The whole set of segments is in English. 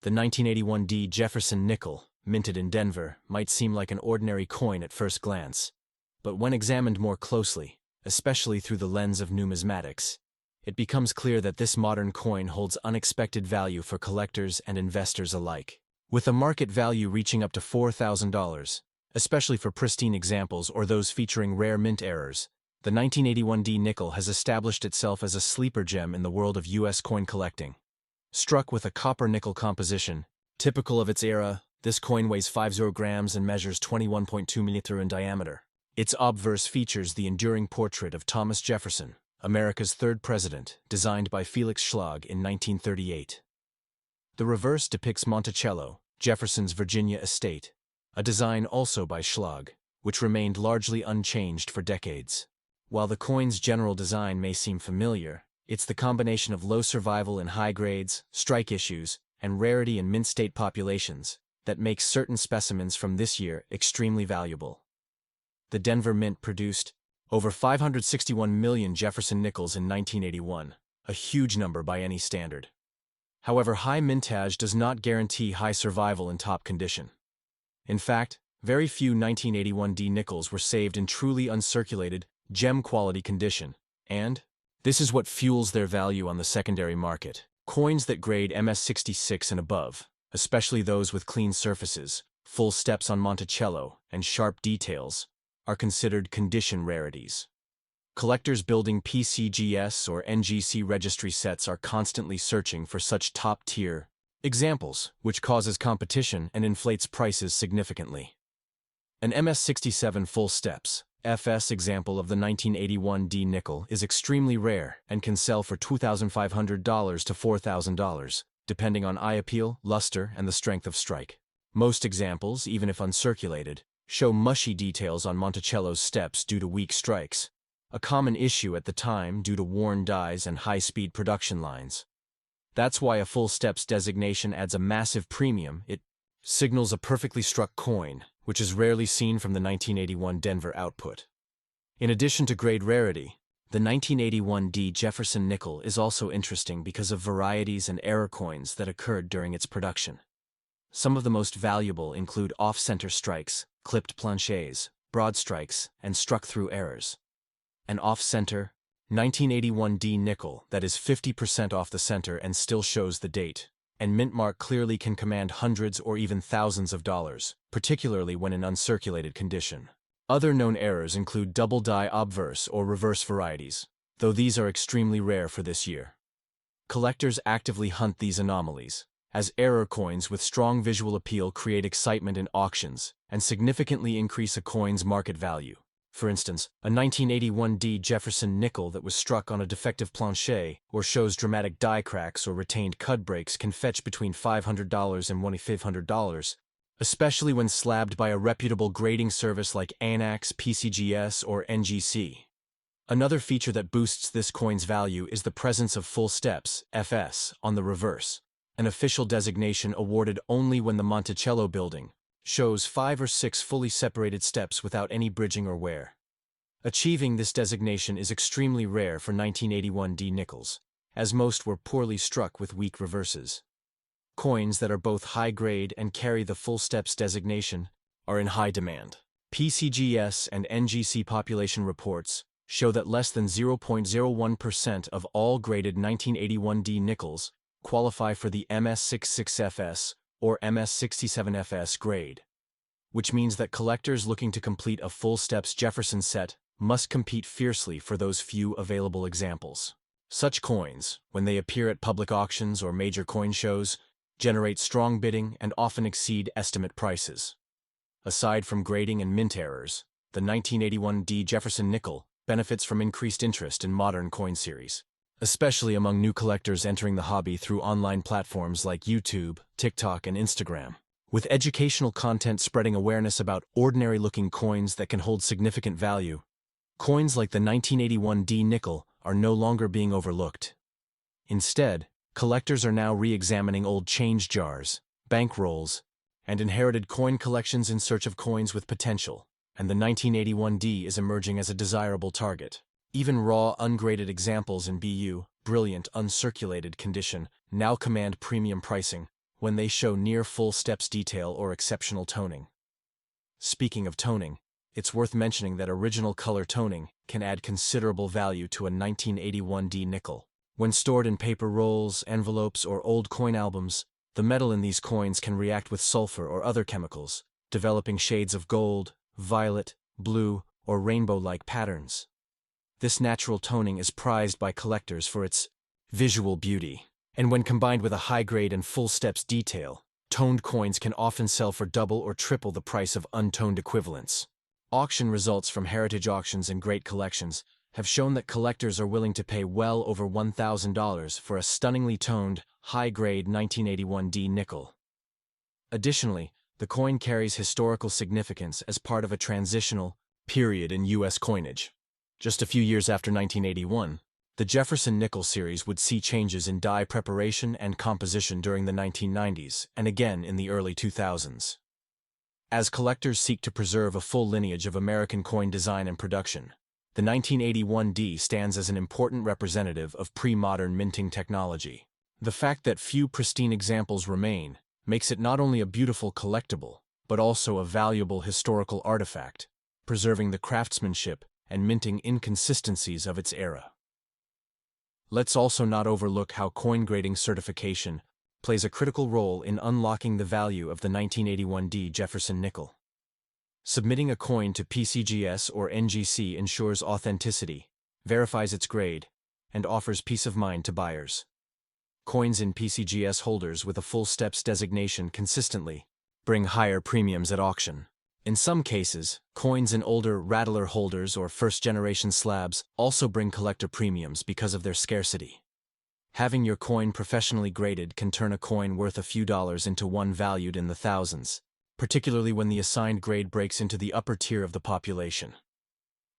The 1981 Jefferson nickel, minted in Denver, might seem like an ordinary coin at first glance. But when examined more closely, especially through the lens of numismatics, it becomes clear that this modern coin holds unexpected value for collectors and investors alike. With a market value reaching up to $4,000, especially for pristine examples or those featuring rare mint errors, the 1981 nickel has established itself as a sleeper gem in the world of U.S. coin collecting. Struck with a copper-nickel composition, typical of its era, this coin weighs 50 grams and measures 21.2 mm in diameter. Its obverse features the enduring portrait of Thomas Jefferson, America's third president, designed by Felix Schlag in 1938. The reverse depicts Monticello, Jefferson's Virginia estate, a design also by Schlag, which remained largely unchanged for decades. While the coin's general design may seem familiar, it's the combination of low survival in high grades, strike issues, and rarity in mint state populations that makes certain specimens from this year extremely valuable. The Denver Mint produced over 561 million Jefferson nickels in 1981, a huge number by any standard. However, high mintage does not guarantee high survival in top condition. In fact, very few 1981 nickels were saved in truly uncirculated, gem-quality condition, and this is what fuels their value on the secondary market. Coins that grade MS66 and above, especially those with clean surfaces, full steps on Monticello, and sharp details, are considered condition rarities. Collectors building PCGS or NGC registry sets are constantly searching for such top-tier examples, which causes competition and inflates prices significantly. An MS67 full steps FS example of the 1981 nickel is extremely rare and can sell for $2,500 to $4,000, depending on eye appeal, luster, and the strength of strike. Most examples, even if uncirculated, show mushy details on Monticello's steps due to weak strikes, a common issue at the time due to worn dies and high-speed production lines. That's why a full steps designation adds a massive premium. It signals a perfectly struck coin, which is rarely seen from the 1981 Denver output. In addition to grade rarity, the 1981 Jefferson nickel is also interesting because of varieties and error coins that occurred during its production. Some of the most valuable include off-center strikes, clipped planchets, broad strikes, and struck-through errors. An off-center, 1981 nickel that is 50% off the center and still shows the date and mint mark clearly can command hundreds or even thousands of dollars, particularly when in uncirculated condition. Other known errors include double die obverse or reverse varieties, though these are extremely rare for this year. Collectors actively hunt these anomalies, as error coins with strong visual appeal create excitement in auctions and significantly increase a coin's market value. For instance, a 1981 Jefferson nickel that was struck on a defective planchet or shows dramatic die cracks or retained cud breaks can fetch between $500 and $2,500, especially when slabbed by a reputable grading service like Anax, PCGS, or NGC. Another feature that boosts this coin's value is the presence of full steps, FS, on the reverse, an official designation awarded only when the Monticello building shows 5 or 6 fully separated steps without any bridging or wear. Achieving this designation is extremely rare for 1981 nickels, as most were poorly struck with weak reverses. Coins that are both high-grade and carry the full steps designation are in high demand. PCGS and NGC population reports show that less than 0.01% of all graded 1981 nickels qualify for the MS66FS or MS67FS grade, which means that collectors looking to complete a full steps Jefferson set must compete fiercely for those few available examples. Such coins, when they appear at public auctions or major coin shows, generate strong bidding and often exceed estimate prices. Aside from grading and mint errors, the 1981 Jefferson nickel benefits from increased interest in modern coin series, especially among new collectors entering the hobby through online platforms like YouTube, TikTok, and Instagram. With educational content spreading awareness about ordinary-looking coins that can hold significant value, coins like the 1981 nickel are no longer being overlooked. Instead, collectors are now re-examining old change jars, bank rolls, and inherited coin collections in search of coins with potential, and the 1981 is emerging as a desirable target. Even raw, ungraded examples in brilliant, uncirculated condition now command premium pricing, when they show near full steps detail or exceptional toning. Speaking of toning, it's worth mentioning that original color toning can add considerable value to a 1981D nickel. When stored in paper rolls, envelopes, or old coin albums, the metal in these coins can react with sulfur or other chemicals, developing shades of gold, violet, blue, or rainbow-like patterns. This natural toning is prized by collectors for its visual beauty, and when combined with a high-grade and full steps detail, toned coins can often sell for double or triple the price of untoned equivalents. Auction results from heritage auctions and great collections have shown that collectors are willing to pay well over $1,000 for a stunningly toned, high-grade 1981D nickel. Additionally, the coin carries historical significance as part of a transitional period in U.S. coinage. Just a few years after 1981, the Jefferson nickel series would see changes in die preparation and composition during the 1990s and again in the early 2000s. As collectors seek to preserve a full lineage of American coin design and production, the 1981D stands as an important representative of pre-modern minting technology. The fact that few pristine examples remain makes it not only a beautiful collectible, but also a valuable historical artifact, preserving the craftsmanship and minting inconsistencies of its era. Let's also not overlook how coin grading certification plays a critical role in unlocking the value of the 1981D Jefferson nickel. Submitting a coin to PCGS or NGC ensures authenticity, verifies its grade, and offers peace of mind to buyers. Coins in PCGS holders with a full steps designation consistently bring higher premiums at auction. In some cases, coins in older rattler holders or first-generation slabs also bring collector premiums because of their scarcity. Having your coin professionally graded can turn a coin worth a few dollars into one valued in the thousands, particularly when the assigned grade breaks into the upper tier of the population.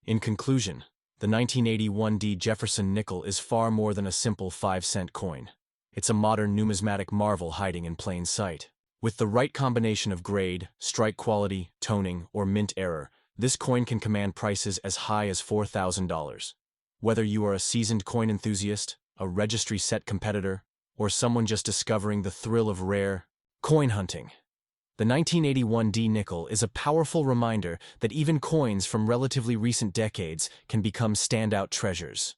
In conclusion, the 1981D Jefferson nickel is far more than a simple 5-cent coin. It's a modern numismatic marvel hiding in plain sight. With the right combination of grade, strike quality, toning, or mint error, this coin can command prices as high as $4,000. Whether you are a seasoned coin enthusiast, a registry set competitor, or someone just discovering the thrill of rare coin hunting, the 1981D nickel is a powerful reminder that even coins from relatively recent decades can become standout treasures.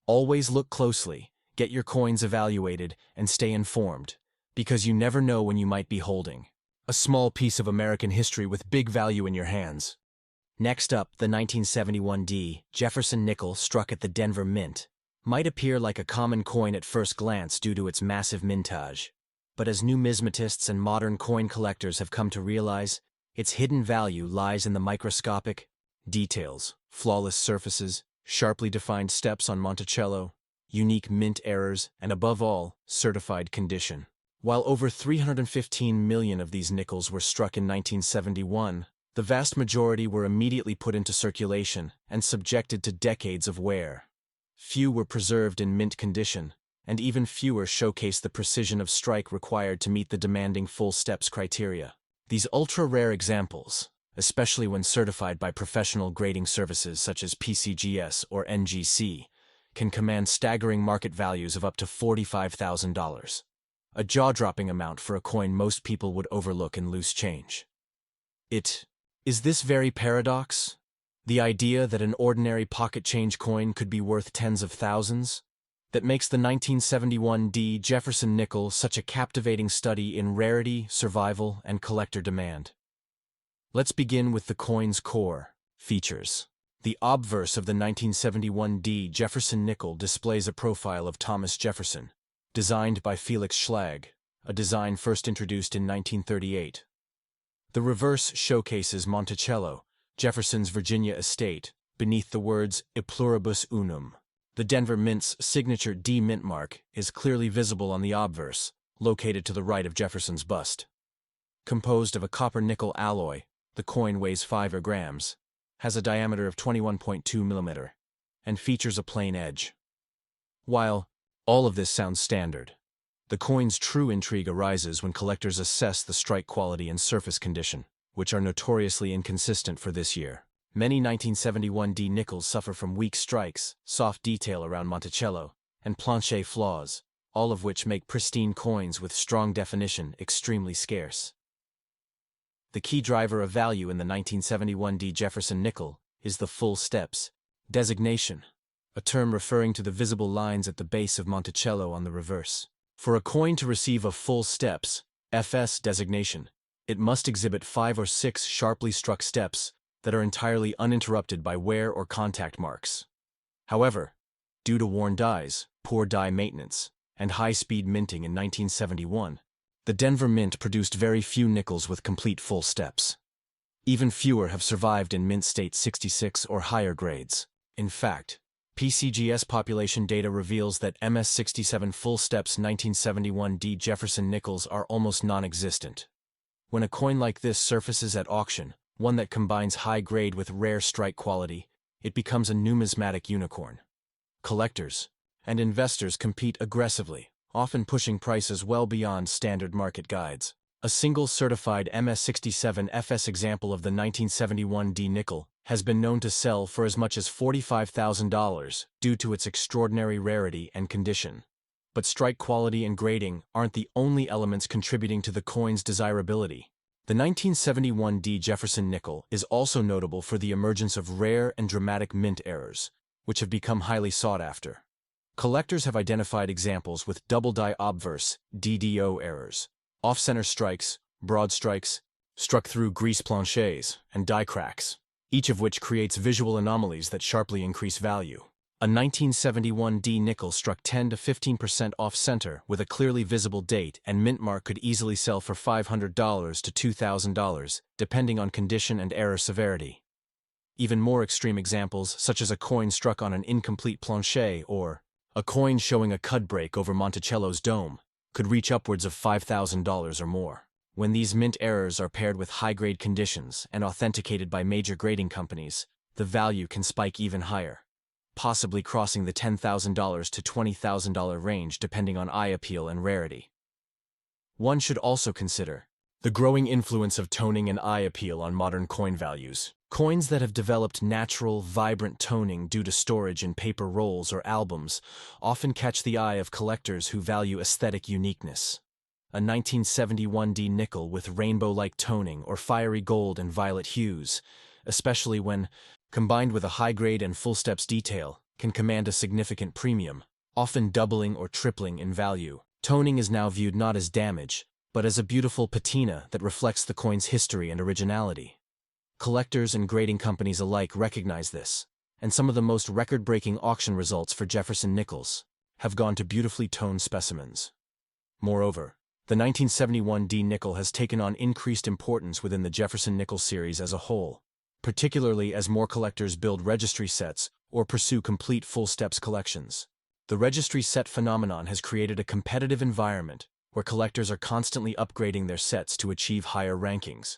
Always look closely, get your coins evaluated, and stay informed, because you never know when you might be holding a small piece of American history with big value in your hands. Next up, the 1971D Jefferson nickel struck at the Denver Mint might appear like a common coin at first glance due to its massive mintage. But as numismatists and modern coin collectors have come to realize, its hidden value lies in the microscopic details, flawless surfaces, sharply defined steps on Monticello, unique mint errors, and above all, certified condition. While over 315 million of these nickels were struck in 1971, the vast majority were immediately put into circulation and subjected to decades of wear. Few were preserved in mint condition, and even fewer showcase the precision of strike required to meet the demanding full steps criteria. These ultra-rare examples, especially when certified by professional grading services such as PCGS or NGC, can command staggering market values of up to $45,000, a jaw-dropping amount for a coin most people would overlook in loose change. It is this very paradox, the idea that an ordinary pocket change coin could be worth tens of thousands, that makes the 1971D Jefferson nickel such a captivating study in rarity, survival, and collector demand. Let's begin with the coin's core features. The obverse of the 1971D Jefferson nickel displays a profile of Thomas Jefferson, designed by Felix Schlag, a design first introduced in 1938. The reverse showcases Monticello, Jefferson's Virginia estate, beneath the words E pluribus unum. The Denver Mint's signature D mint mark is clearly visible on the obverse, located to the right of Jefferson's bust. Composed of a copper-nickel alloy, the coin weighs 5 grams, has a diameter of 21.2 mm, and features a plain edge. While all of this sounds standard, the coin's true intrigue arises when collectors assess the strike quality and surface condition, which are notoriously inconsistent for this year. Many 1971D nickels suffer from weak strikes, soft detail around Monticello, and planche flaws, all of which make pristine coins with strong definition extremely scarce. The key driver of value in the 1971 D Jefferson nickel is the full steps designation, a term referring to the visible lines at the base of Monticello on the reverse. For a coin to receive a full steps FS designation, it must exhibit 5 or 6 sharply struck steps that are entirely uninterrupted by wear or contact marks. However, due to worn dies, poor die maintenance, and high-speed minting in 1971, the Denver Mint produced very few nickels with complete full steps. Even fewer have survived in mint state 66 or higher grades. In fact, PCGS population data reveals that MS67 full steps 1971 D Jefferson nickels are almost non-existent. When a coin like this surfaces at auction, one that combines high grade with rare strike quality, it becomes a numismatic unicorn. Collectors and investors compete aggressively, often pushing prices well beyond standard market guides. A single certified MS67 FS example of the 1971 D nickel has been known to sell for as much as $45,000 due to its extraordinary rarity and condition. But strike quality and grading aren't the only elements contributing to the coin's desirability. The 1971 D Jefferson nickel is also notable for the emergence of rare and dramatic mint errors, which have become highly sought after. Collectors have identified examples with double die obverse DDO errors, off-center strikes, broad strikes, struck through grease planchets, and die cracks, each of which creates visual anomalies that sharply increase value. A 1971 D nickel struck 10 to 15% off-center with a clearly visible date and mint mark could easily sell for $500 to $2,000, depending on condition and error severity. Even more extreme examples, such as a coin struck on an incomplete planchet or a coin showing a cud break over Monticello's dome, could reach upwards of $5,000 or more. When these mint errors are paired with high-grade conditions and authenticated by major grading companies, the value can spike even higher, possibly crossing the $10,000 to $20,000 range depending on eye appeal and rarity. One should also consider the growing influence of toning and eye appeal on modern coin values. Coins that have developed natural, vibrant toning due to storage in paper rolls or albums often catch the eye of collectors who value aesthetic uniqueness. A 1971 D nickel with rainbow-like toning or fiery gold and violet hues, especially when combined with a high-grade and full steps detail, can command a significant premium, often doubling or tripling in value. Toning is now viewed not as damage, but as a beautiful patina that reflects the coin's history and originality. Collectors and grading companies alike recognize this, and some of the most record-breaking auction results for Jefferson nickels have gone to beautifully toned specimens. Moreover, the 1971 D nickel has taken on increased importance within the Jefferson nickel series as a whole, particularly as more collectors build registry sets or pursue complete full steps collections. The registry set phenomenon has created a competitive environment where collectors are constantly upgrading their sets to achieve higher rankings.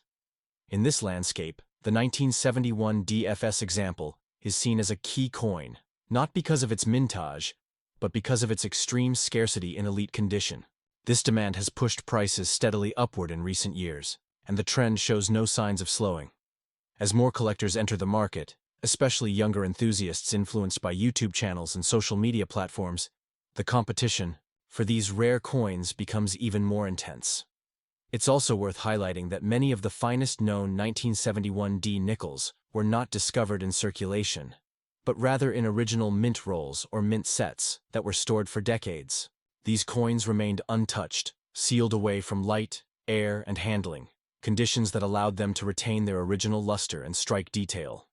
In this landscape, the 1971 DFS example is seen as a key coin, not because of its mintage, but because of its extreme scarcity in elite condition. This demand has pushed prices steadily upward in recent years, and the trend shows no signs of slowing. As more collectors enter the market, especially younger enthusiasts influenced by YouTube channels and social media platforms, the competition for these rare coins becomes even more intense. It's also worth highlighting that many of the finest known 1971 D nickels were not discovered in circulation, but rather in original mint rolls or mint sets that were stored for decades. These coins remained untouched, sealed away from light, air, and handling, conditions that allowed them to retain their original luster and strike detail.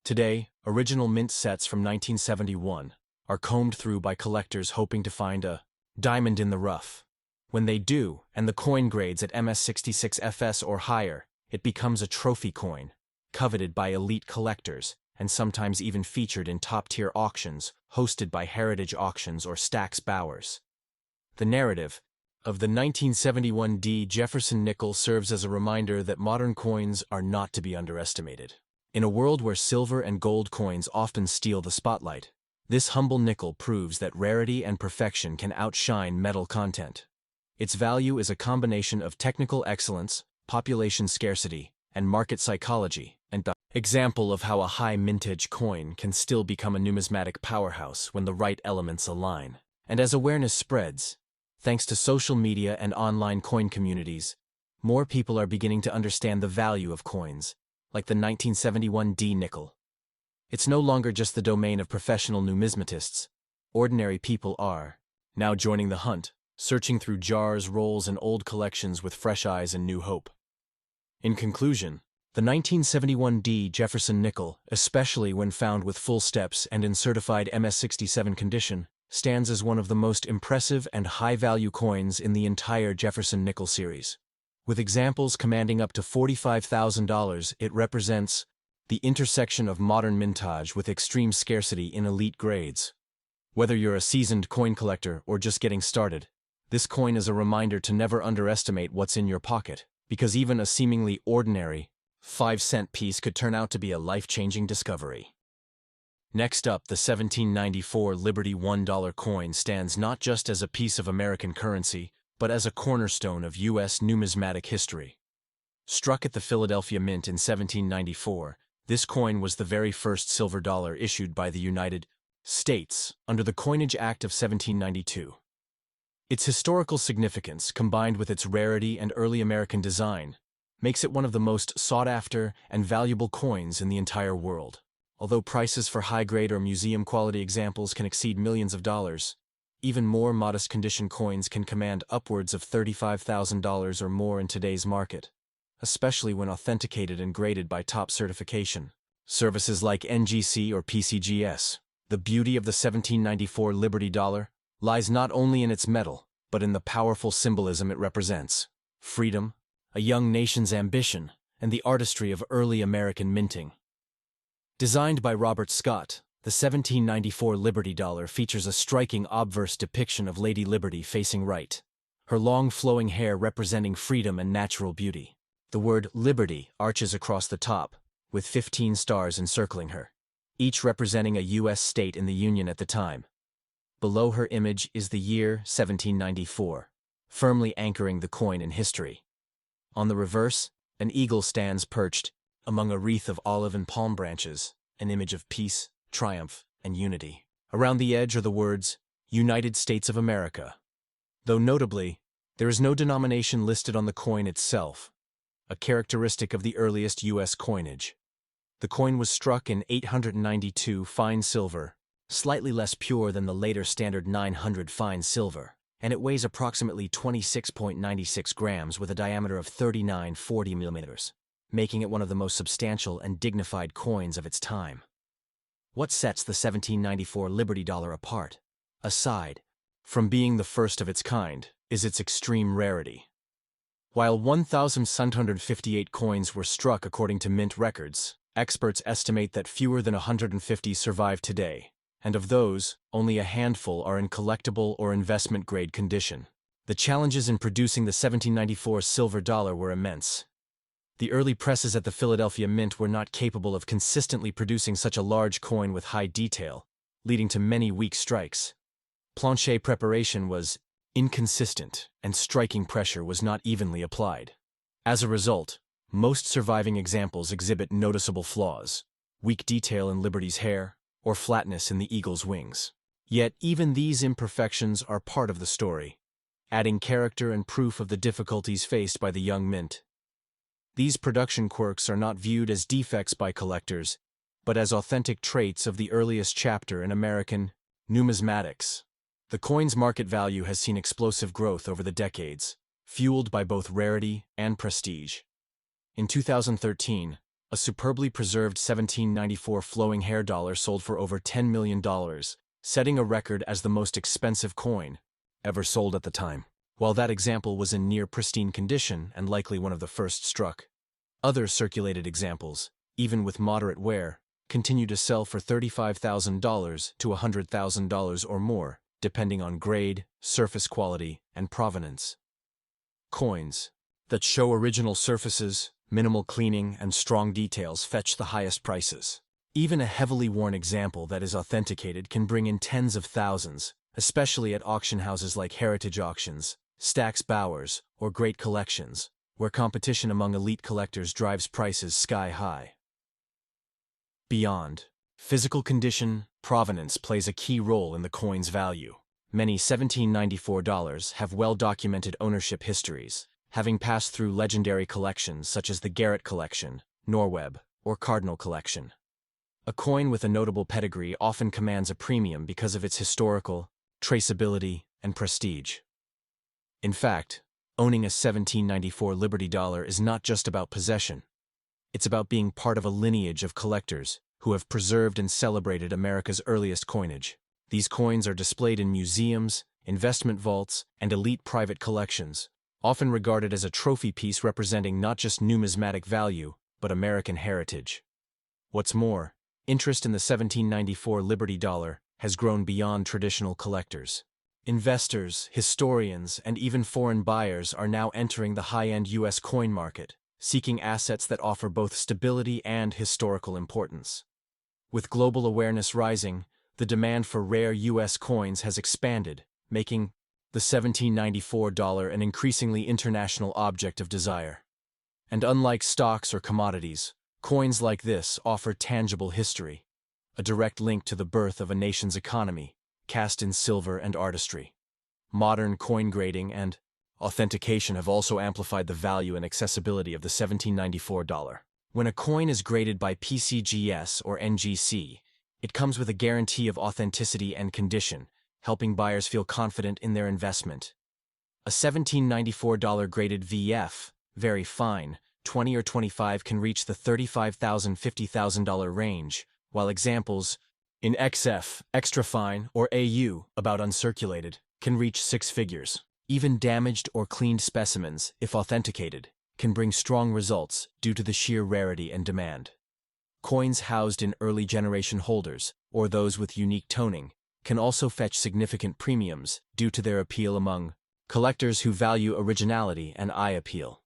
Today, original mint sets from 1971 are combed through by collectors hoping to find a diamond in the rough. When they do, and the coin grades at MS66 FS or higher, it becomes a trophy coin, coveted by elite collectors, and sometimes even featured in top-tier auctions hosted by Heritage Auctions or Stax Bowers. The narrative of the 1971 D Jefferson nickel serves as a reminder that modern coins are not to be underestimated. In a world where silver and gold coins often steal the spotlight, this humble nickel proves that rarity and perfection can outshine metal content. Its value is a combination of technical excellence, population scarcity, and market psychology, and an example of how a high mintage coin can still become a numismatic powerhouse when the right elements align. And as awareness spreads, thanks to social media and online coin communities, more people are beginning to understand the value of coins, like the 1971 D nickel. It's no longer just the domain of professional numismatists. Ordinary people are now joining the hunt, searching through jars, rolls, and old collections with fresh eyes and new hope. In conclusion, the 1971 D Jefferson nickel, especially when found with full steps and in certified MS-67 condition, stands as one of the most impressive and high-value coins in the entire Jefferson nickel series. With examples commanding up to $45,000, it represents the intersection of modern mintage with extreme scarcity in elite grades. Whether you're a seasoned coin collector or just getting started, this coin is a reminder to never underestimate what's in your pocket, because even a seemingly ordinary 5-cent piece could turn out to be a life-changing discovery. Next up, the 1794 Liberty $1 coin stands not just as a piece of American currency, but as a cornerstone of U.S. numismatic history. Struck at the Philadelphia Mint in 1794, this coin was the very first silver dollar issued by the United States under the Coinage Act of 1792. Its historical significance, combined with its rarity and early American design, makes it one of the most sought-after and valuable coins in the entire world. Although prices for high-grade or museum-quality examples can exceed millions of dollars, even more modest condition coins can command upwards of $35,000 or more in today's market, especially when authenticated and graded by top certification services like NGC or PCGS. The beauty of the 1794 Liberty dollar lies not only in its metal, but in the powerful symbolism it represents: freedom, a young nation's ambition, and the artistry of early American minting. Designed by Robert Scott, the 1794 Liberty dollar features a striking obverse depiction of Lady Liberty facing right, her long flowing hair representing freedom and natural beauty. The word Liberty arches across the top, with 15 stars encircling her, each representing a U.S. state in the Union at the time. Below her image is the year 1794, firmly anchoring the coin in history. On the reverse, an eagle stands perched among a wreath of olive and palm branches, an image of peace, triumph, and unity. Around the edge are the words, United States of America. Though notably, there is no denomination listed on the coin itself, a characteristic of the earliest U.S. coinage. The coin was struck in 892 fine silver, slightly less pure than the later standard 900 fine silver, and it weighs approximately 26.96 grams with a diameter of 39.40 millimeters, making it one of the most substantial and dignified coins of its time. What sets the 1794 Liberty dollar apart, aside from being the first of its kind, is its extreme rarity. While 1,758 coins were struck according to mint records, experts estimate that fewer than 150 survive today, and of those, only a handful are in collectible or investment-grade condition. The challenges in producing the 1794 silver dollar were immense. The early presses at the Philadelphia Mint were not capable of consistently producing such a large coin with high detail, leading to many weak strikes. Plancher preparation was inconsistent, and striking pressure was not evenly applied. As a result, most surviving examples exhibit noticeable flaws: weak detail in Liberty's hair, or flatness in the eagle's wings. Yet even these imperfections are part of the story, adding character and proof of the difficulties faced by the young mint. These production quirks are not viewed as defects by collectors, but as authentic traits of the earliest chapter in American numismatics. The coin's market value has seen explosive growth over the decades, fueled by both rarity and prestige. In 2013, a superbly preserved 1794 flowing hair dollar sold for over $10 million, setting a record as the most expensive coin ever sold at the time. While that example was in near pristine condition and likely one of the first struck, other circulated examples, even with moderate wear, continue to sell for $35,000 to $100,000 or more, depending on grade, surface quality, and provenance. Coins that show original surfaces, minimal cleaning, and strong details fetch the highest prices. Even a heavily worn example that is authenticated can bring in tens of thousands, especially at auction houses like Heritage Auctions, Stack's Bowers, or Great Collections, where competition among elite collectors drives prices sky high. Beyond physical condition, provenance plays a key role in the coin's value. Many $1794 have well-documented ownership histories, having passed through legendary collections such as the Garrett Collection, Norweb, or Cardinal Collection. A coin with a notable pedigree often commands a premium because of its historical, traceability, and prestige. In fact, owning a 1794 Liberty Dollar is not just about possession. It's about being part of a lineage of collectors who have preserved and celebrated America's earliest coinage. These coins are displayed in museums, investment vaults, and elite private collections, often regarded as a trophy piece representing not just numismatic value, but American heritage. What's more, interest in the 1794 Liberty Dollar has grown beyond traditional collectors. Investors, historians, and even foreign buyers are now entering the high-end U.S. coin market, seeking assets that offer both stability and historical importance. With global awareness rising, the demand for rare U.S. coins has expanded, making the $1794 an increasingly international object of desire. And unlike stocks or commodities, coins like this offer tangible history, a direct link to the birth of a nation's economy, cast in silver and artistry. Modern coin grading and authentication have also amplified the value and accessibility of the $1794. When a coin is graded by PCGS or NGC, it comes with a guarantee of authenticity and condition, helping buyers feel confident in their investment. A $1794 graded VF, very fine, 20 or 25 can reach the $35,000 $50,000 range, while examples in XF, extra fine, or AU, about uncirculated, can reach six figures. Even damaged or cleaned specimens, if authenticated, can bring strong results due to the sheer rarity and demand. Coins housed in early generation holders, or those with unique toning, can also fetch significant premiums due to their appeal among collectors who value originality and eye appeal.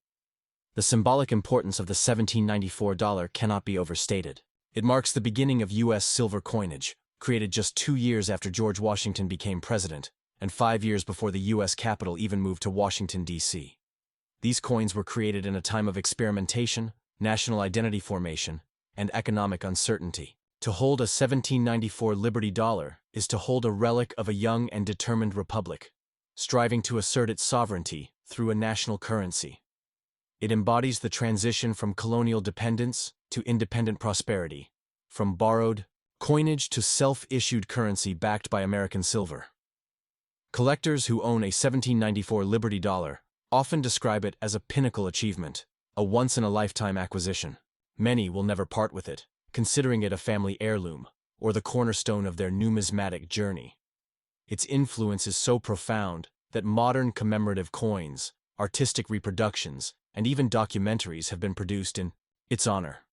The symbolic importance of the $1794 cannot be overstated. It marks the beginning of U.S. silver coinage, created just 2 years after George Washington became president, and 5 years before the U.S. Capitol even moved to Washington, D.C. These coins were created in a time of experimentation, national identity formation, and economic uncertainty. To hold a 1794 Liberty Dollar is to hold a relic of a young and determined republic, striving to assert its sovereignty through a national currency. It embodies the transition from colonial dependence to independent prosperity, from borrowed coinage to self-issued currency backed by American silver. Collectors who own a 1794 Liberty Dollar often describe it as a pinnacle achievement, a once-in-a-lifetime acquisition. Many will never part with it, considering it a family heirloom, or the cornerstone of their numismatic journey. Its influence is so profound that modern commemorative coins, artistic reproductions, and even documentaries have been produced in its honor.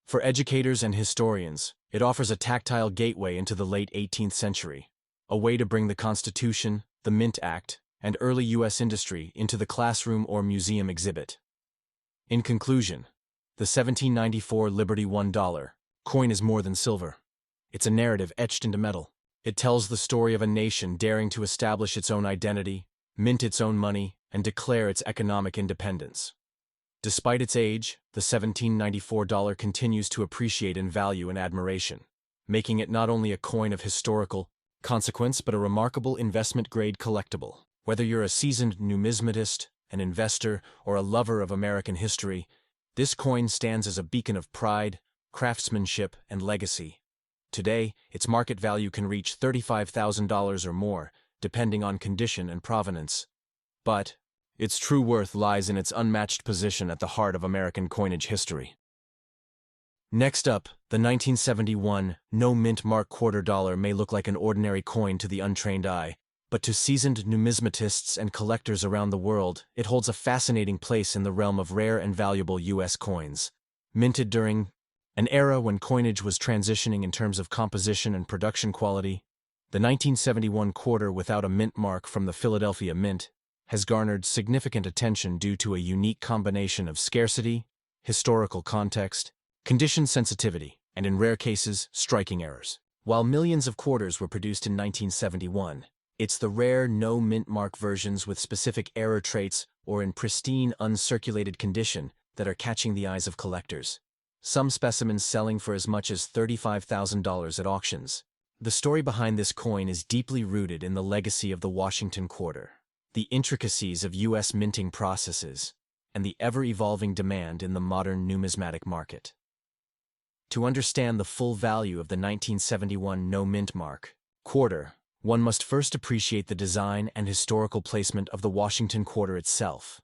For educators and historians, it offers a tactile gateway into the late 18th century, a way to bring the Constitution, the Mint Act, and early U.S. industry into the classroom or museum exhibit. In conclusion, the 1794 Liberty $1 coin is more than silver. It's a narrative etched into metal. It tells the story of a nation daring to establish its own identity, mint its own money, and declare its economic independence. Despite its age, the $1794 continues to appreciate in value and admiration, making it not only a coin of historical consequence but a remarkable investment-grade collectible. Whether you're a seasoned numismatist, an investor, or a lover of American history, this coin stands as a beacon of pride, craftsmanship, and legacy. Today, its market value can reach $35,000 or more, depending on condition and provenance. But its true worth lies in its unmatched position at the heart of American coinage history. Next up, the 1971 no-mint mark $quarter may look like an ordinary coin to the untrained eye, but to seasoned numismatists and collectors around the world, it holds a fascinating place in the realm of rare and valuable U.S. coins. Minted during an era when coinage was transitioning in terms of composition and production quality, the 1971 quarter without a mint mark from the Philadelphia Mint has garnered significant attention due to a unique combination of scarcity, historical context, condition sensitivity, and in rare cases, striking errors. While millions of quarters were produced in 1971, it's the rare no-mint mark versions with specific error traits or in pristine, uncirculated condition that are catching the eyes of collectors. Some specimens selling for as much as $35,000 at auctions. The story behind this coin is deeply rooted in the legacy of the Washington quarter, the intricacies of U.S. minting processes, and the ever-evolving demand in the modern numismatic market. To understand the full value of the 1971 no-mint mark quarter, one must first appreciate the design and historical placement of the Washington quarter itself.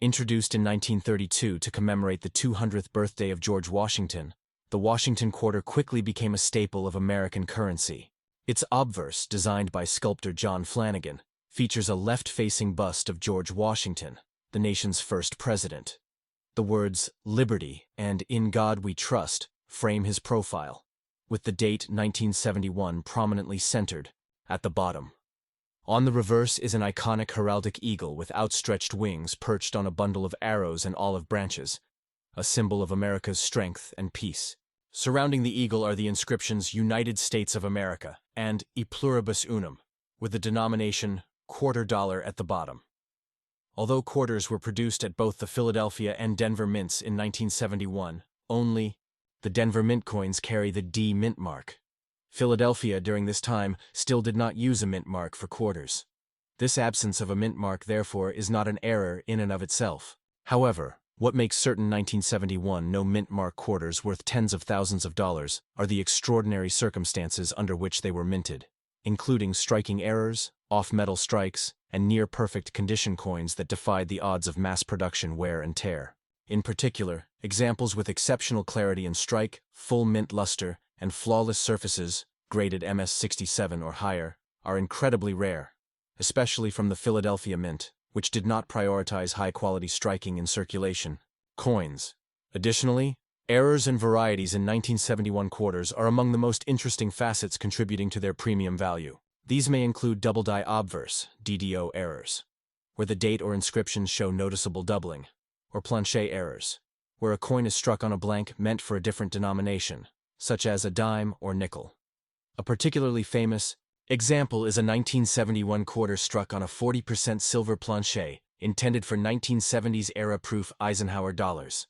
Introduced in 1932 to commemorate the 200th birthday of George Washington, the Washington quarter quickly became a staple of American currency. Its obverse, designed by sculptor John Flanagan, features a left-facing bust of George Washington, the nation's first president. The words "Liberty" and "In God We Trust" frame his profile, with the date 1971 prominently centered at the bottom. On the reverse is an iconic heraldic eagle with outstretched wings perched on a bundle of arrows and olive branches, a symbol of America's strength and peace. Surrounding the eagle are the inscriptions "United States of America" and "E pluribus unum," with the denomination $quarter at the bottom. Although quarters were produced at both the Philadelphia and Denver mints in 1971, only the Denver mint coins carry the D mint mark. Philadelphia during this time still did not use a mint mark for quarters. This absence of a mint mark, therefore, is not an error in and of itself. However, what makes certain 1971 no mint mark quarters worth tens of thousands of dollars are the extraordinary circumstances under which they were minted, including striking errors, off-metal strikes, and near-perfect condition coins that defied the odds of mass production wear and tear. In particular, examples with exceptional clarity and strike, full mint luster, and flawless surfaces, graded MS-67 or higher, are incredibly rare, especially from the Philadelphia Mint, which did not prioritize high-quality striking in circulation coins. Additionally, errors and varieties in 1971 quarters are among the most interesting facets contributing to their premium value. These may include double-die obverse (DDO) errors, where the date or inscriptions show noticeable doubling, or planchet errors, where a coin is struck on a blank meant for a different denomination, such as a dime or nickel. A particularly famous example is a 1971 quarter struck on a 40% silver planchet, intended for 1970s era-proof Eisenhower dollars,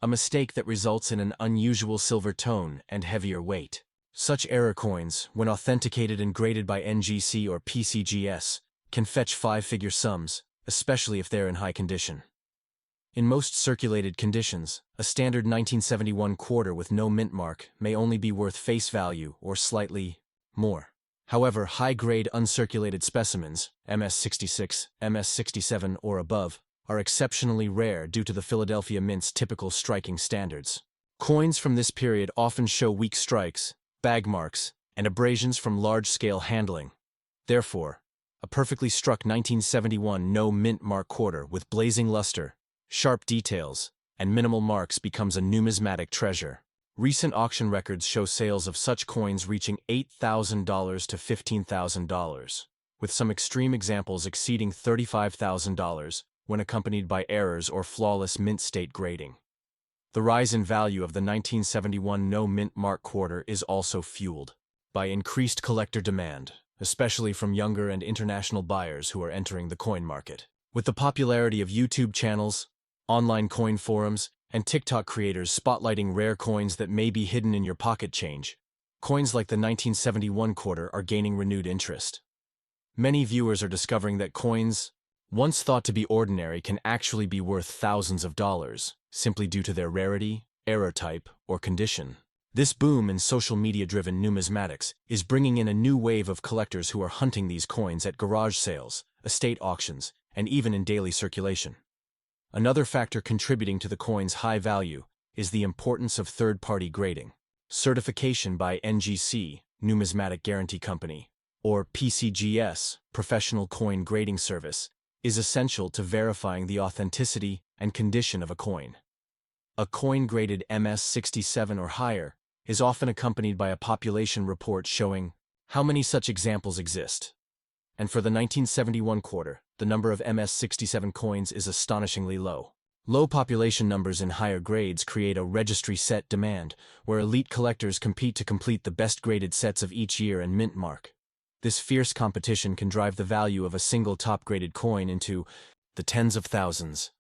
a mistake that results in an unusual silver tone and heavier weight. Such error coins, when authenticated and graded by NGC or PCGS, can fetch five-figure sums, especially if they're in high condition. In most circulated conditions, a standard 1971 quarter with no mint mark may only be worth face value or slightly more. However, high-grade uncirculated specimens, MS-66, MS-67 or above, are exceptionally rare due to the Philadelphia Mint's typical striking standards. Coins from this period often show weak strikes, bag marks, and abrasions from large-scale handling. Therefore, a perfectly struck 1971 no mint mark quarter with blazing luster, sharp details, and minimal marks becomes a numismatic treasure. Recent auction records show sales of such coins reaching $8,000 to $15,000, with some extreme examples exceeding $35,000 when accompanied by errors or flawless mint state grading. The rise in value of the 1971 no mint mark quarter is also fueled by increased collector demand, especially from younger and international buyers who are entering the coin market. With the popularity of YouTube channels, online coin forums, and TikTok creators spotlighting rare coins that may be hidden in your pocket change, coins like the 1971 quarter are gaining renewed interest. Many viewers are discovering that coins once thought to be ordinary can actually be worth thousands of dollars, simply due to their rarity, error type, or condition. This boom in social media-driven numismatics is bringing in a new wave of collectors who are hunting these coins at garage sales, estate auctions, and even in daily circulation. Another factor contributing to the coin's high value is the importance of third-party grading. Certification by NGC, Numismatic Guarantee Company, or PCGS, Professional Coin Grading Service, is essential to verifying the authenticity and condition of a coin. A coin graded MS-67 or higher is often accompanied by a population report showing how many such examples exist. And for the 1971 quarter, the number of MS-67 coins is astonishingly low. Low population numbers in higher grades create a registry-set demand, where elite collectors compete to complete the best-graded sets of each year and mint mark. This fierce competition can drive the value of a single top-graded coin into the tens of thousands.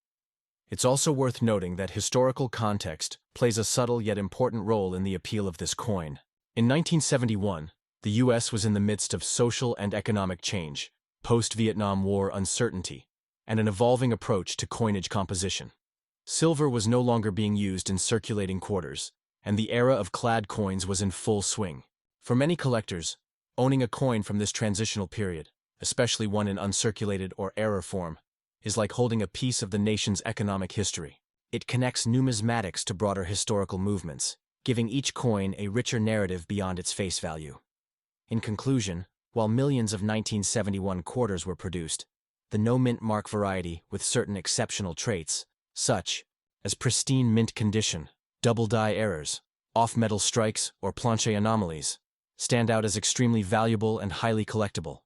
It's also worth noting that historical context plays a subtle yet important role in the appeal of this coin. In 1971, The U.S. was in the midst of social and economic change, post-Vietnam War uncertainty, and an evolving approach to coinage composition. Silver was no longer being used in circulating quarters, and the era of clad coins was in full swing. For many collectors, owning a coin from this transitional period, especially one in uncirculated or error form, is like holding a piece of the nation's economic history. It connects numismatics to broader historical movements, giving each coin a richer narrative beyond its face value. In conclusion, while millions of 1971 quarters were produced, the no-mint mark variety with certain exceptional traits, such as pristine mint condition, double die errors, off-metal strikes, or planche anomalies, stand out as extremely valuable and highly collectible.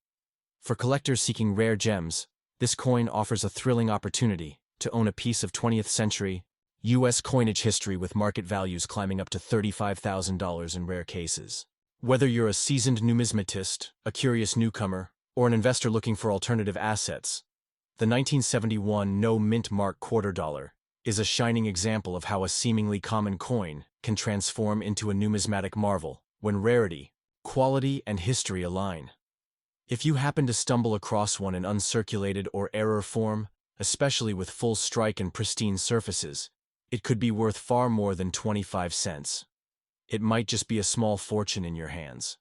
For collectors seeking rare gems, this coin offers a thrilling opportunity to own a piece of 20th century U.S. coinage history with market values climbing up to $35,000 in rare cases. Whether you're a seasoned numismatist, a curious newcomer, or an investor looking for alternative assets, the 1971 no-mint mark quarter dollar is a shining example of how a seemingly common coin can transform into a numismatic marvel when rarity, quality, and history align. If you happen to stumble across one in uncirculated or error form, especially with full strike and pristine surfaces, it could be worth far more than 25 cents. It might just be a small fortune in your hands.